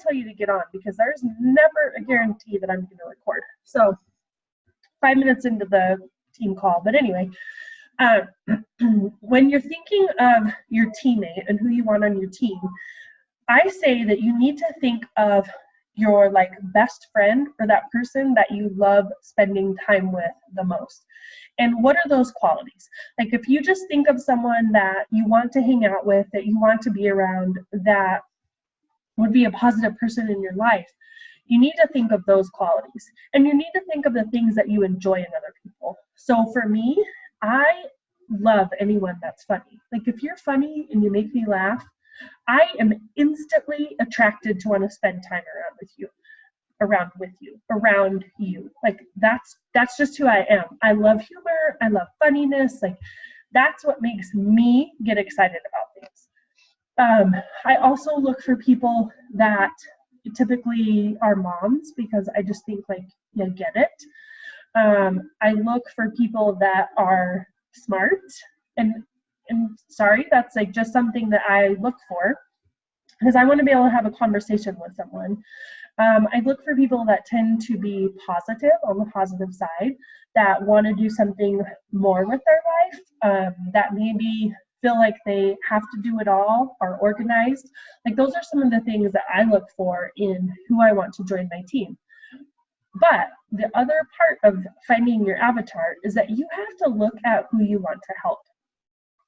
tell you to get on because there's never a guarantee that I'm going to record. So 5 minutes into the team call. But anyway, when you're thinking of your teammate and who you want on your team, I say that you need to think of your like best friend or that person that you love spending time with the most. And what are those qualities? Like if you just think of someone that you want to hang out with, that you want to be around, that would be a positive person in your life, you need to think of those qualities. And you need to think of the things that you enjoy in other people. So for me, I love anyone that's funny. Like if you're funny and you make me laugh, I am instantly attracted to want to spend time around you. Like that's just who I am. I love humor. I love funniness. Like that's what makes me get excited about things. I also look for people that typically are moms because I just think like you get it. I look for people that are smart and sorry, that's like just something that I look for because I want to be able to have a conversation with someone. I look for people that tend to be positive, on the positive side, that want to do something more with their life, that maybe feel like they have to do it all, are organized. Like those are some of the things that I look for in who I want to join my team. But the other part of finding your avatar is that you have to look at who you want to help.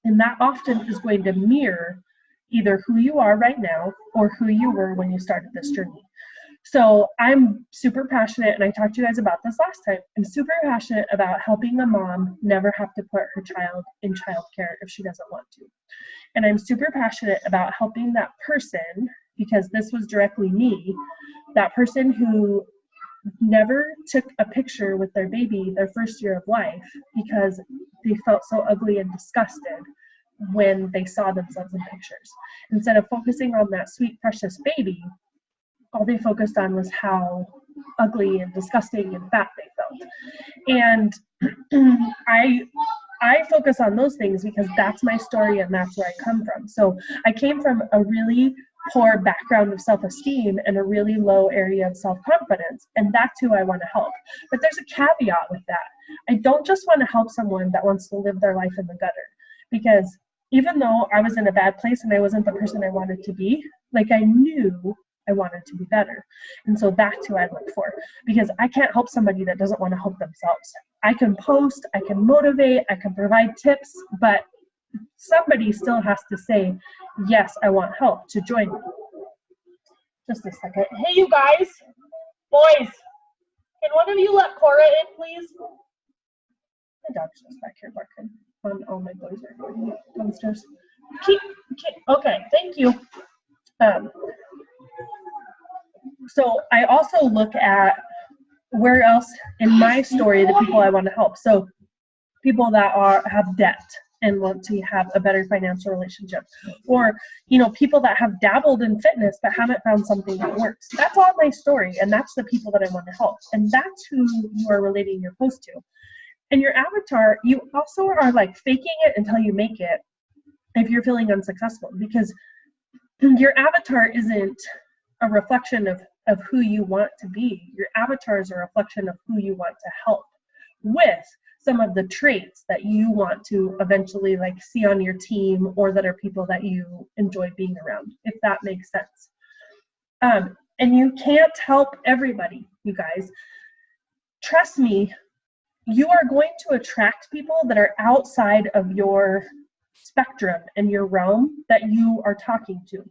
And that often is going to mirror either who you are right now or who you were when you started this journey. So I'm super passionate, and I talked to you guys about this last time. I'm super passionate about helping a mom never have to put her child in childcare if she doesn't want to. And I'm super passionate about helping that person, because this was directly me, that person who never took a picture with their baby their first year of life because they felt so ugly and disgusted when they saw themselves in pictures. Instead of focusing on that sweet, precious baby, all they focused on was how ugly and disgusting and fat they felt. And I focus on those things because that's my story and that's where I come from. So I came from a really poor background of self-esteem and a really low area of self-confidence, and that's who I want to help. But there's a caveat with that. I don't just want to help someone that wants to live their life in the gutter, because even though I was in a bad place and I wasn't the person I wanted to be, like I knew I wanted to be better. And so that's who I look for, because I can't help somebody that doesn't want to help themselves. I can post, I can motivate, I can provide tips, but somebody still has to say, yes, I want help to join me. Just a second. Hey, you guys, boys, can one of you let Cora in, please? The dog's just back here barking. All my boys are going downstairs. Okay, thank you. So I also look at where else in my story the people I want to help. So people that have debt and want to have a better financial relationship, or people that have dabbled in fitness but haven't found something that works. That's all my story, and that's the people that I want to help, and that's who you are relating your post to. And your avatar, you also are like faking it until you make it if you're feeling unsuccessful, because your avatar isn't a reflection of who you want to be. Your avatar is a reflection of who you want to help with some of the traits that you want to eventually like see on your team, or that are people that you enjoy being around, if that makes sense. And you can't help everybody, you guys. Trust me, you are going to attract people that are outside of your spectrum and your realm that you are talking to.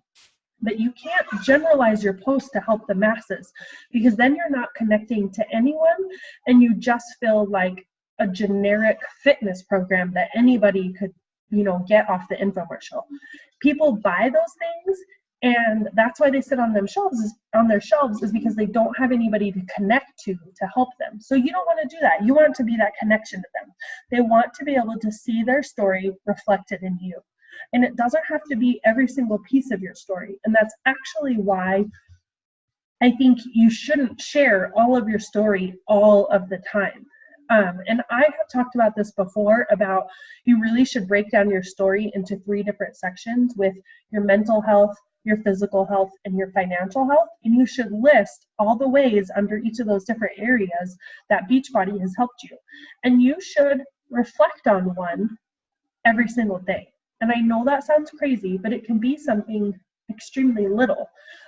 But you can't generalize your post to help the masses, because then you're not connecting to anyone and you just feel like a generic fitness program that anybody could, get off the infomercial. People buy those things, and that's why they sit on their shelves is because they don't have anybody to connect to help them. So you don't want to do that. You want to be that connection to them. They want to be able to see their story reflected in you. And it doesn't have to be every single piece of your story. And that's actually why I think you shouldn't share all of your story all of the time. And I have talked about this before, about you really should break down your story into 3 different sections, with your mental health, your physical health, and your financial health. And you should list all the ways under each of those different areas that Beachbody has helped you. And you should reflect on one every single day. And I know that sounds crazy, but it can be something extremely little.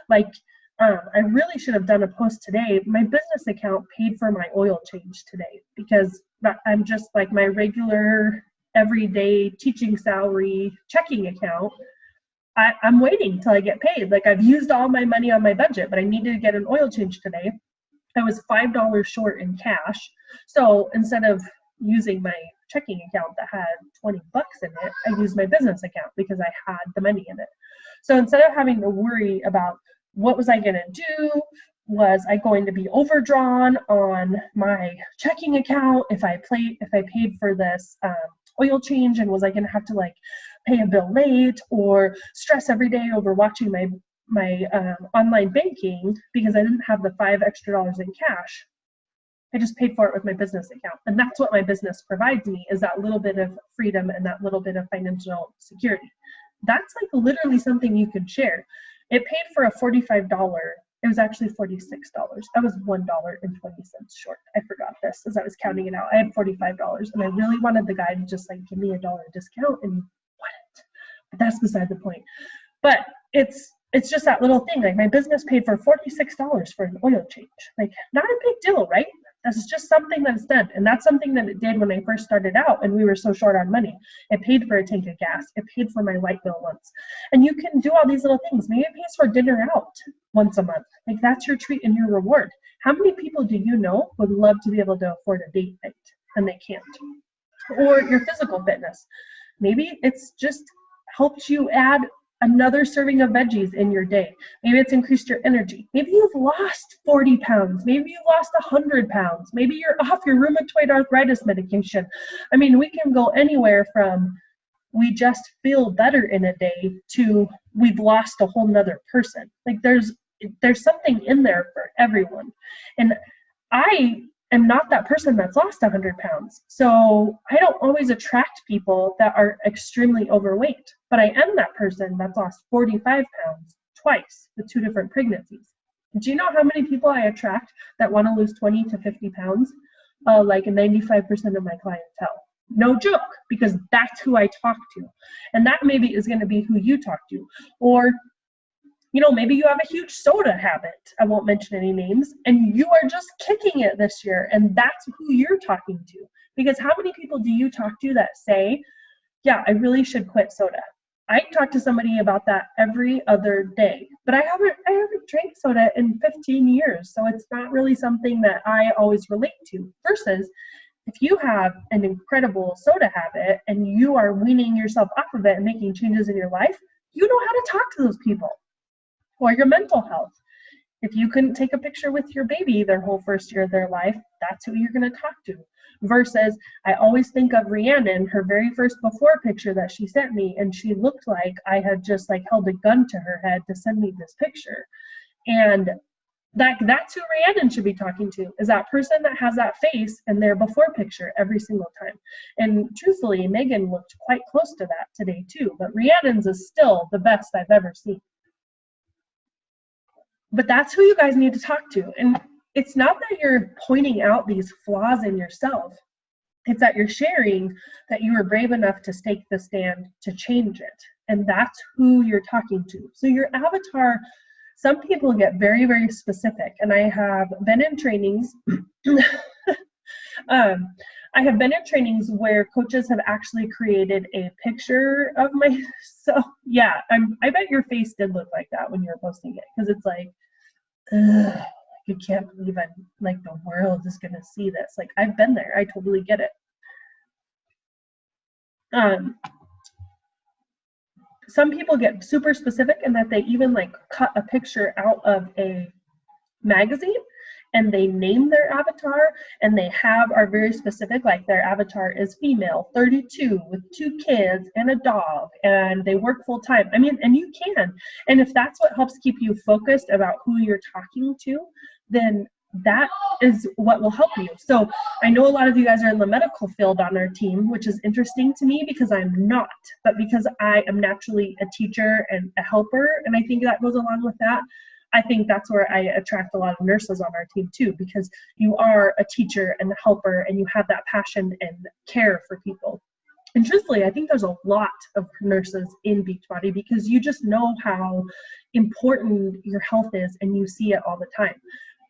Like, I really should have done a post today. My business account paid for my oil change today because I'm just like my regular everyday teaching salary checking account. I'm waiting till I get paid. Like, I've used all my money on my budget, but I needed to get an oil change today. I was $5 short in cash. So instead of using my checking account that had 20 bucks in it, I used my business account because I had the money in it. So instead of having to worry about what was I going to do, was I going to be overdrawn on my checking account if I paid for this oil change, and was I going to have to like pay a bill late or stress every day over watching my online banking because I didn't have the $5 extra in cash. I just paid for it with my business account. And that's what my business provides me, is that little bit of freedom and that little bit of financial security. That's like literally something you could share. It paid for a $45. It was actually $46. I was $1.20 short. I forgot this as I was counting it out. I had $45 and I really wanted the guy to just like give me $1 discount, and he wouldn't. But that's beside the point. But it's just that little thing. Like, my business paid for $46 for an oil change. Like, not a big deal, right? That's just something that's done. And that's something that it did when I first started out and we were so short on money. It paid for a tank of gas. It paid for my light bill once. And you can do all these little things. Maybe it pays for dinner out once a month. Like, that's your treat and your reward. How many people do you know would love to be able to afford a date night and they can't? Or your physical fitness. Maybe it's just helped you add another serving of veggies in your day. Maybe it's increased your energy. Maybe you've lost 40 pounds. Maybe you've lost 100 pounds. Maybe you're off your rheumatoid arthritis medication. I mean, we can go anywhere from we just feel better in a day to we've lost a whole nother person. Like, there's something in there for everyone. And I am not that person that's lost 100 pounds. So I don't always attract people that are extremely overweight, but I am that person that's lost 45 pounds twice with 2 different pregnancies. Do you know how many people I attract that want to lose 20 to 50 pounds? Like 95% of my clientele. No joke, because that's who I talk to. And that maybe is going to be who you talk to. Or, you know, maybe you have a huge soda habit. I won't mention any names. And you are just kicking it this year. And that's who you're talking to. Because how many people do you talk to that say, yeah, I really should quit soda? I talk to somebody about that every other day. But I haven't drank soda in 15 years. So it's not really something that I always relate to. Versus, if you have an incredible soda habit and you are weaning yourself off of it and making changes in your life, you know how to talk to those people. Or your mental health. If you couldn't take a picture with your baby their whole first year of their life, that's who you're going to talk to. Versus, I always think of Rhiannon, her very first before picture that she sent me, and she looked like I had just like held a gun to her head to send me this picture. And that's who Rhiannon should be talking to, is that person that has that face and their before picture every single time. And truthfully, Megan looked quite close to that today too, but Rhiannon's is still the best I've ever seen. But that's who you guys need to talk to. And it's not that you're pointing out these flaws in yourself. It's that you're sharing that you were brave enough to take the stand to change it. And that's who you're talking to. So your avatar, some people get very, very specific. And I have been in trainings. I have been in trainings where coaches have actually created a picture of myself. Yeah, I bet your face did look like that when you were posting it, because it's like, ugh, I can't believe I'm like, the world is gonna see this. Like, I've been there. I totally get it. Some people get super specific in that they even like cut a picture out of a magazine and they name their avatar, and they are very specific, like their avatar is female, 32, with 2 kids and a dog, and they work full time. I mean, and you can. And if that's what helps keep you focused about who you're talking to, then that is what will help you. So I know a lot of you guys are in the medical field on our team, which is interesting to me because I'm not, but because I am naturally a teacher and a helper, and I think that goes along with that. I think that's where I attract a lot of nurses on our team too, because you are a teacher and a helper and you have that passion and care for people. And truthfully, I think there's a lot of nurses in Beachbody because you just know how important your health is and you see it all the time.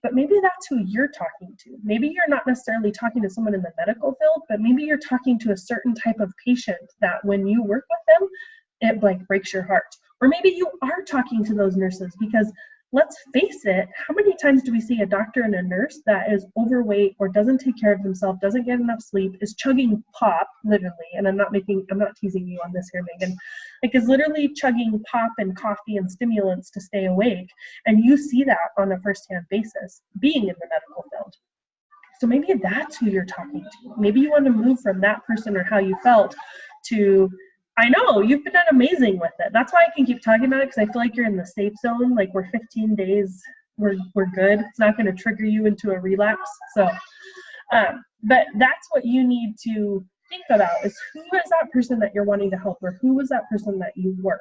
But maybe that's who you're talking to. Maybe you're not necessarily talking to someone in the medical field, but maybe you're talking to a certain type of patient that when you work with them, it like breaks your heart. Or maybe you are talking to those nurses because let's face it, how many times do we see a doctor and a nurse that is overweight or doesn't take care of themselves, doesn't get enough sleep, is chugging pop, literally, and I'm not teasing you on this here, Megan, like is literally chugging pop and coffee and stimulants to stay awake, and you see that on a firsthand basis, being in the medical field. So maybe that's who you're talking to. Maybe you want to move from that person or how you felt to, I know, you've been amazing with it. That's why I can keep talking about it, because I feel like you're in the safe zone. Like we're 15 days, we're good. It's not going to trigger you into a relapse. So, but that's what you need to think about is who is that person that you're wanting to help, or who is that person that you work.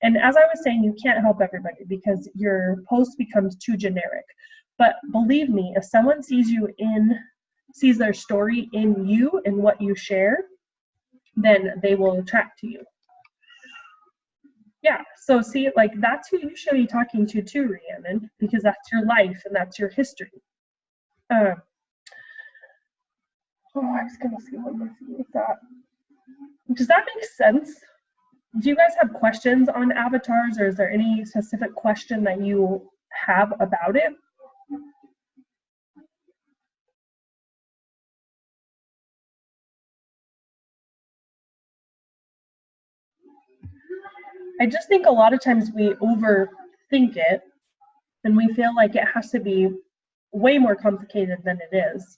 And as I was saying, you can't help everybody because your post becomes too generic. But believe me, if someone sees their story in you and what you share, then they will attract to you. Yeah, so see, like that's who you should be talking to too, Rhiannon, because that's your life and that's your history. I was gonna see one more thing with that. Does that make sense? Do you guys have questions on avatars, or is there any specific question that you have about it? I just think a lot of times we overthink it and we feel like it has to be way more complicated than it is.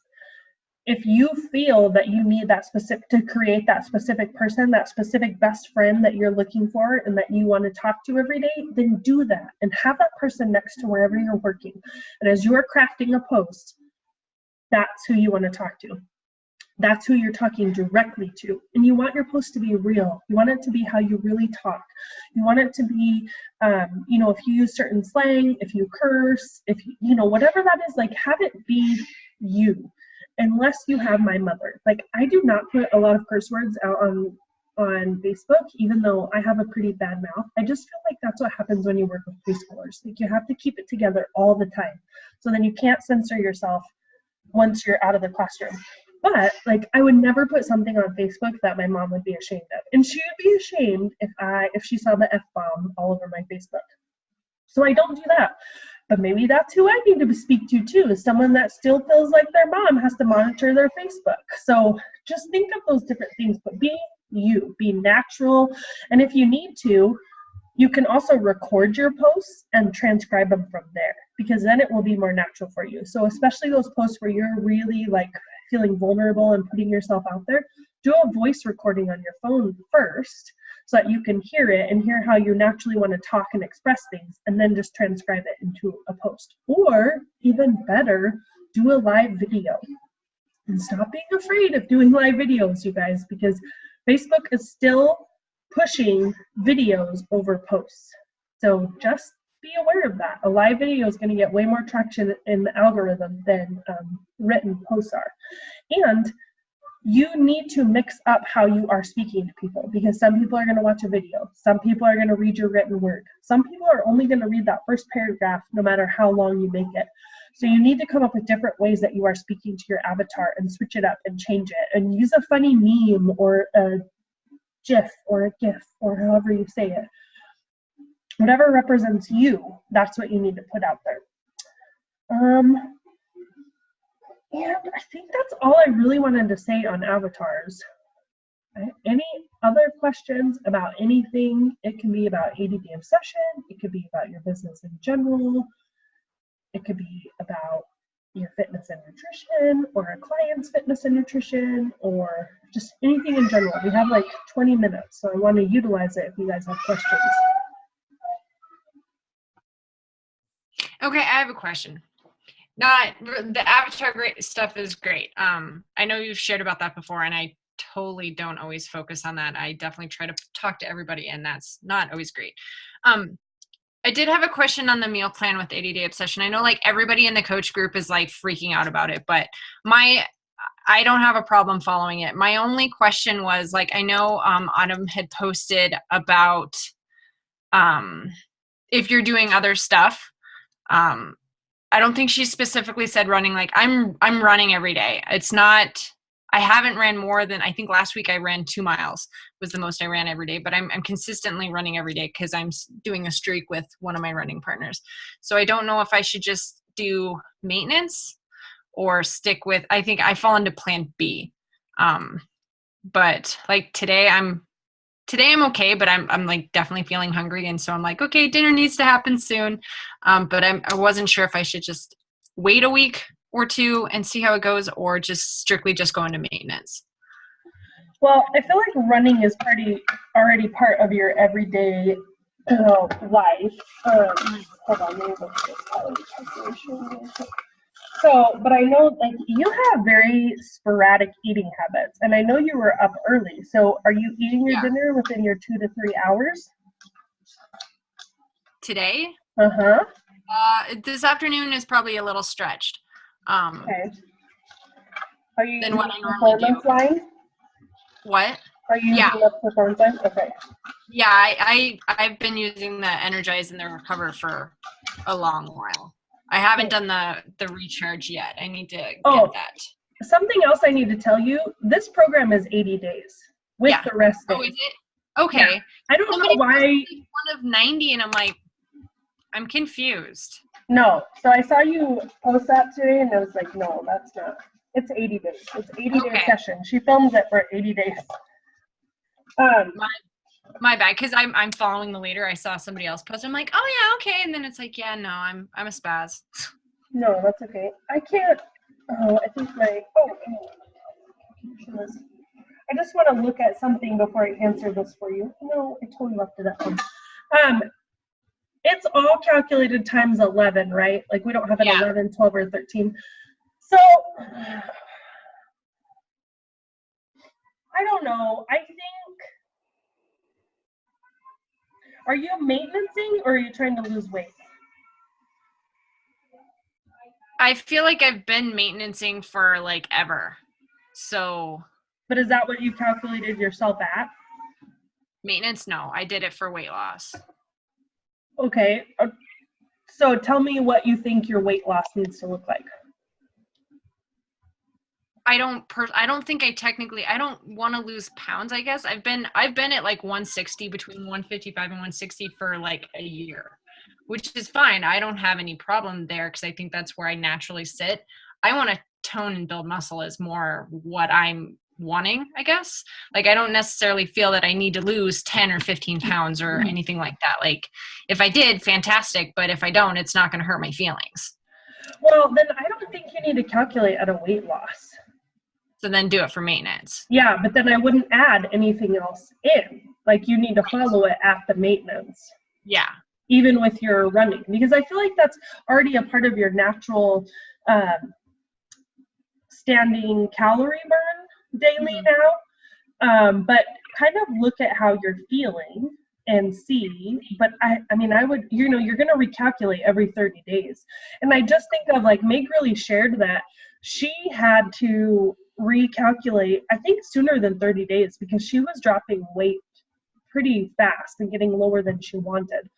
If you feel that you need that specific, to create that specific person, that specific best friend that you're looking for and that you want to talk to every day, then do that and have that person next to wherever you're working. And as you're crafting a post, that's who you want to talk to. That's who you're talking directly to. And you want your post to be real. You want it to be how you really talk. You want it to be, if you use certain slang, if you curse, if you whatever that is, like have it be you. Unless you have my mother. Like I do not put a lot of curse words out on Facebook, even though I have a pretty bad mouth. I just feel like that's what happens when you work with preschoolers. Like you have to keep it together all the time. So then you can't censor yourself once you're out of the classroom. But like I would never put something on Facebook that my mom would be ashamed of. And she would be ashamed if she saw the F-bomb all over my Facebook. So I don't do that. But maybe that's who I need to speak to too, is someone that still feels like their mom has to monitor their Facebook. So just think of those different things, but be you, be natural. And if you need to, you can also record your posts and transcribe them from there, because then it will be more natural for you. So especially those posts where you're really like feeling vulnerable and putting yourself out there, do a voice recording on your phone first so that you can hear it and hear how you naturally want to talk and express things, and then just transcribe it into a post. Or even better, do a live video. And stop being afraid of doing live videos, you guys, because Facebook is still pushing videos over posts. So just be aware of that. A live video is going to get way more traction in the algorithm than written posts are. And you need to mix up how you are speaking to people, because some people are going to watch a video. Some people are going to read your written word. Some people are only going to read that first paragraph no matter how long you make it. So you need to come up with different ways that you are speaking to your avatar and switch it up and change it, and use a funny meme or a GIF or a GIF or however you say it. Whatever represents you, that's what you need to put out there. And I think that's all I really wanted to say on avatars. Any other questions about anything? It can be about ADD obsession. It could be about your business in general. It could be about your fitness and nutrition, or a client's fitness and nutrition, or just anything in general. We have like 20 minutes, so I want to utilize it if you guys have questions. Okay, I have a question. Not the avatar great stuff is great. I know you've shared about that before, and I totally don't always focus on that. I definitely try to talk to everybody, and that's not always great. I did have a question on the meal plan with 80-day obsession. I know like everybody in the coach group is like freaking out about it, but I don't have a problem following it. My only question was like, I know Autumn had posted about if you're doing other stuff. I don't think she specifically said running. Like I'm running every day. It's not, I haven't ran more than, I think last week I ran 2 miles was the most I ran every day, but I'm consistently running every day because I'm doing a streak with one of my running partners. So I don't know if I should just do maintenance or stick with, I think I fall into plan B. But like today I'm okay, but I'm like definitely feeling hungry. And so I'm like, okay, dinner needs to happen soon. But I wasn't sure if I should just wait a week or two and see how it goes, or just strictly just go into maintenance. Well, I feel like running is already part of your everyday life. Hold on, let me look at this calorie calculation. So, but I know like you have very sporadic eating habits, and I know you were up early. So, are you eating your dinner within your 2 to 3 hours? Today? Uh-huh. This afternoon is probably a little stretched. Okay. Are you than using what I the normally performance do. line? What? Are you using the performance line? Okay. Yeah, I've been using the Energize and the Recover for a long while. I haven't done the recharge yet. I need to get that. Something else I need to tell you, this program is 80 days with the rest days. Oh, is it? Okay. Yeah. I don't know why. One of 90 and I'm like, I'm confused. No. So I saw you post that today and I was like, no, that's not. It's 80 days. It's 80-day session. She films it for 80 days. My bad, because I'm following the leader. I saw somebody else post. I'm like, oh yeah, okay. And then it's like, yeah, no, I'm a spaz. No, that's okay. I can't. Oh, I think my. I just want to look at something before I answer this for you. No, I totally left it at home. It's all calculated times 11, right? Like we don't have an 11, 12, or 13. So I don't know. I think. Are you maintaining or are you trying to lose weight? I feel like I've been maintaining for like ever. So. But is that what you calculated yourself at? Maintenance? No, I did it for weight loss. Okay. So tell me what you think your weight loss needs to look like. I don't think I don't want to lose pounds, I guess. I've been at like 160, between 155 and 160 for like a year, which is fine. I don't have any problem there because I think that's where I naturally sit. I want to tone and build muscle is more what I'm wanting, I guess. Like I don't necessarily feel that I need to lose 10 or 15 pounds or anything like that. Like if I did, fantastic, but if I don't, it's not going to hurt my feelings. Well, then I don't think you need to calculate at a weight loss. So then do it for maintenance. Yeah, but then I wouldn't add anything else in. Like you need to follow it at the maintenance. Yeah. Even with your running, because I feel like that's already a part of your natural standing calorie burn daily now. But kind of look at how you're feeling and see. But I mean, I would, you're going to recalculate every 30 days. And I just think of like Meg really shared that she had to recalculate, I think sooner than 30 days because she was dropping weight pretty fast and getting lower than she wanted.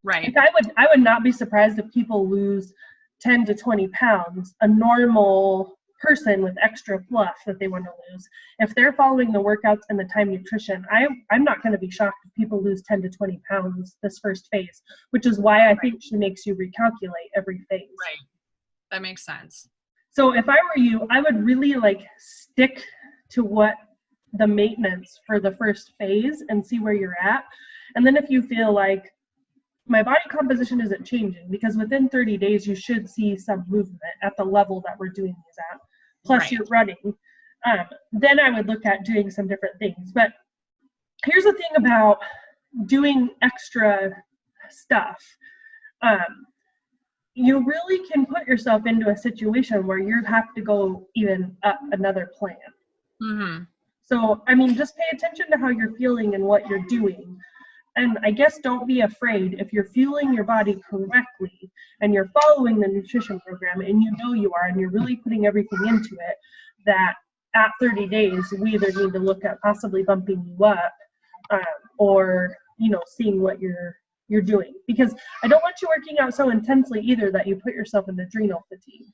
Right. Like I would not be surprised if people lose 10 to 20 pounds, a normal person with extra fluff that they want to lose. If they're following the workouts and the time nutrition, I'm not going to be shocked if people lose 10 to 20 pounds this first phase, which is why I think she makes you recalculate every phase. Right. That makes sense. So if I were you, I would really like stick to what the maintenance for the first phase and see where you're at. And then if you feel like my body composition isn't changing, because within 30 days you should see some movement at the level that we're doing these at, plus you're running, then I would look at doing some different things. But here's the thing about doing extra stuff. you really can put yourself into a situation where you have to go even up another plan. Mm-hmm. So, I mean, just pay attention to how you're feeling and what you're doing. And I guess don't be afraid if you're fueling your body correctly and you're following the nutrition program and you know you are and you're really putting everything into it, that at 30 days, we either need to look at possibly bumping you up or, seeing what you're doing. Because I don't want you working out so intensely either that you put yourself in adrenal fatigue.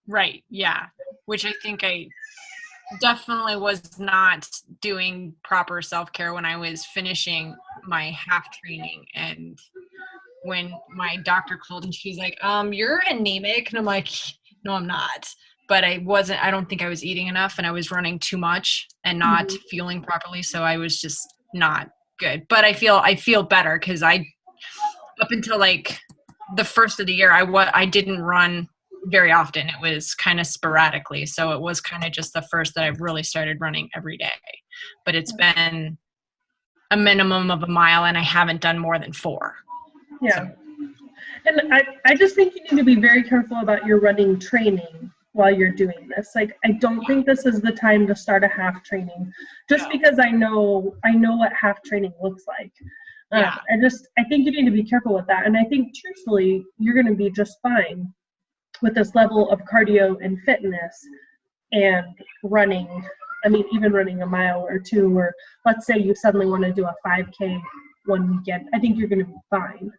Right. Yeah. Which I think I definitely was not doing proper self-care when I was finishing my half training. And when my doctor called and she's like, you're anemic. And I'm like, no, I'm not. But I don't think I was eating enough and I was running too much and not fueling properly. So I was just not good. But I feel better because up until like the first of the year, I didn't run very often. It was kind of sporadically. So it was kind of just the first that I've really started running every day. But it's been a minimum of a mile and I haven't done more than 4. Yeah. So. And I just think you need to be very careful about your running training while you're doing this. Like, I don't think this is the time to start a half training just because I know what half training looks like. Yeah. I think you need to be careful with that. And I think truthfully, you're going to be just fine with this level of cardio and fitness and running. I mean, even running a mile or 2, or let's say you suddenly want to do a 5K one weekend. I think you're going to be fine.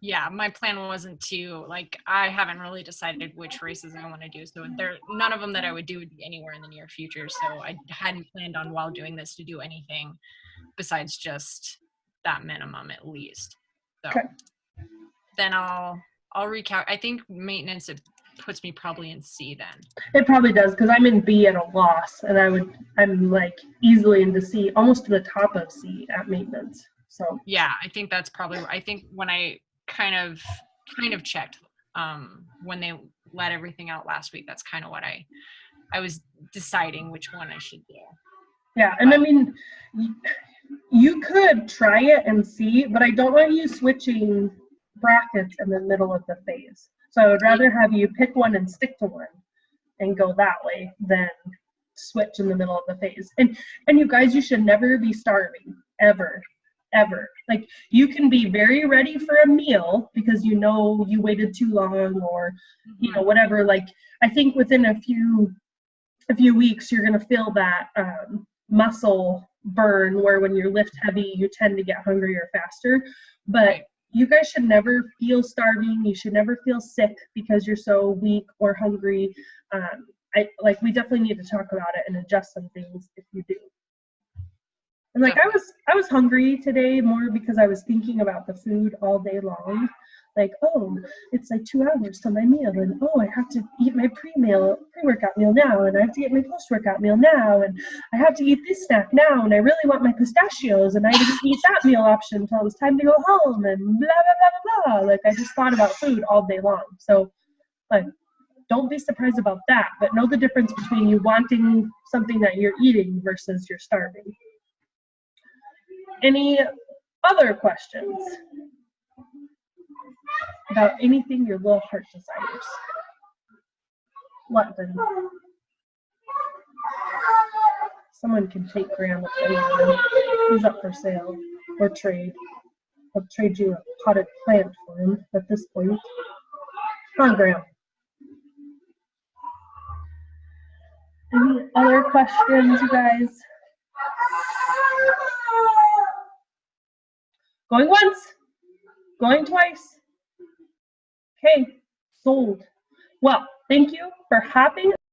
Yeah, my plan wasn't to, I haven't really decided which races I want to do. So none of them that I would do would be anywhere in the near future. So I hadn't planned on while doing this to do anything besides just that minimum at least. So then I'll recount. I think maintenance, it puts me probably in C then. It probably does because I'm in B at a loss and I'm like easily into C, almost to the top of C at maintenance. So yeah, I think that's probably, I think when I kind of checked when they let everything out last week, that's kind of what I was deciding which one I should do. Yeah, and I mean, you could try it and see, but I don't want you switching brackets in the middle of the phase. So I would rather have you pick one and stick to one and go that way than switch in the middle of the phase. And you guys, you should never be starving, ever. Like, you can be very ready for a meal because you waited too long or whatever. Like, I think within a few weeks you're going to feel that muscle burn where when you lift heavy you tend to get hungrier faster. But you guys should never feel starving. You should never feel sick because you're so weak or hungry. We definitely need to talk about it and adjust some things if you do. And I was hungry today more because I was thinking about the food all day long. Like, oh, it's like 2 hours till my meal, and oh, I have to eat my pre-workout meal now, and I have to get my post-workout meal now, and I have to eat this snack now, and I really want my pistachios, and I didn't eat that meal option until it was time to go home, and blah, blah, blah, blah, blah. Like, I just thought about food all day long. So, don't be surprised about that, but know the difference between you wanting something that you're eating versus you're starving. Any other questions about anything your little heart desires? What then? Someone can take Graham if they want. He's up for sale or trade. I'll trade you a potted plant for him at this point. Come on, Graham. Any other questions, you guys? Going once, going twice. Okay, sold. Well, thank you for hopping